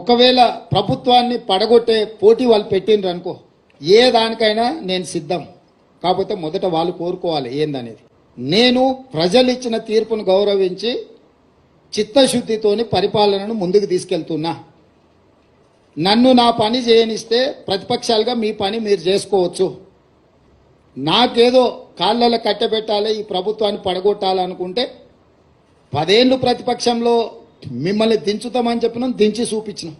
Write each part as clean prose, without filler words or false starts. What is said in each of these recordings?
ఒకవేళ ప్రభుత్వాన్ని పడగొట్టే పోటీ వాళ్ళు పెట్టిండ్రు అనుకో, ఏ దానికైనా నేను సిద్ధం. కాకపోతే మొదట వాళ్ళు కోరుకోవాలి ఏందనేది. నేను ప్రజలు ఇచ్చిన తీర్పును గౌరవించి చిత్తశుద్ధితోని పరిపాలనను ముందుకు తీసుకెళ్తున్నా. నన్ను నా పని చేయనిస్తే ప్రతిపక్షాలుగా మీ పని మీరు చేసుకోవచ్చు. నాకేదో కాళ్ళలో కట్టబెట్టాలి, ఈ ప్రభుత్వాన్ని పడగొట్టాలనుకుంటే 10 ఏళ్ళు ప్రతిపక్షంలో మిమ్మల్ని దించుతామని చెప్పినాం, దించి చూపించినాం.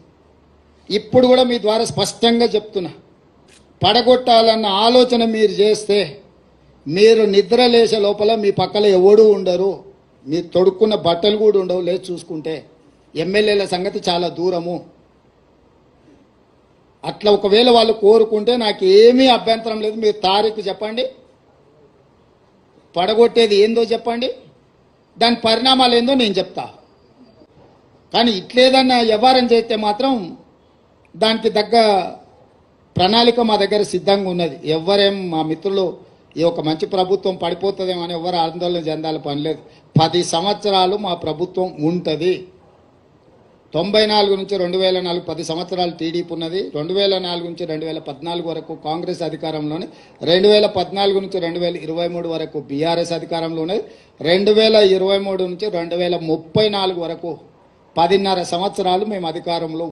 ఇప్పుడు కూడా మీ ద్వారా స్పష్టంగా చెప్తున్నా, పడగొట్టాలన్న ఆలోచన మీరు చేస్తే మీరు నిద్ర లేచే లోపల మీ పక్కల ఎవడూ ఉండరు, మీరు తొడుక్కున్న బట్టలు కూడా ఉండవు. లేచి చూసుకుంటే ఎమ్మెల్యేల సంగతి చాలా దూరము. అట్లా ఒకవేళ వాళ్ళు కోరుకుంటే నాకు ఏమీ అభ్యంతరం లేదు. మీరు తారీఖు చెప్పండి, పడగొట్టేది ఏందో చెప్పండి, దాని పరిణామాలు ఏందో నేను చెప్తా. కానీ ఇట్లేదన్నా వ్యవహారం చేస్తే మాత్రం దానికి తగ్గ ప్రణాళిక మా దగ్గర సిద్ధంగా ఉన్నది. ఎవరేం మా మిత్రులు ఈ ఒక మంచి ప్రభుత్వం పడిపోతుందేమో అని ఎవరు ఆందోళన చెందాల పని లేదు. 10 సంవత్సరాలు మా ప్రభుత్వం ఉంటుంది. 94 నుంచి 2004 10 సంవత్సరాలు టీడీపీ ఉన్నది. 2004 నుంచి 2014 వరకు కాంగ్రెస్ అధికారంలోనే, 2014 నుంచి 2023 వరకు బీఆర్ఎస్ అధికారంలో ఉన్నది. 2023 నుంచి 2034 వరకు 10.5 సంవత్సరాలు మేము అధికారంలో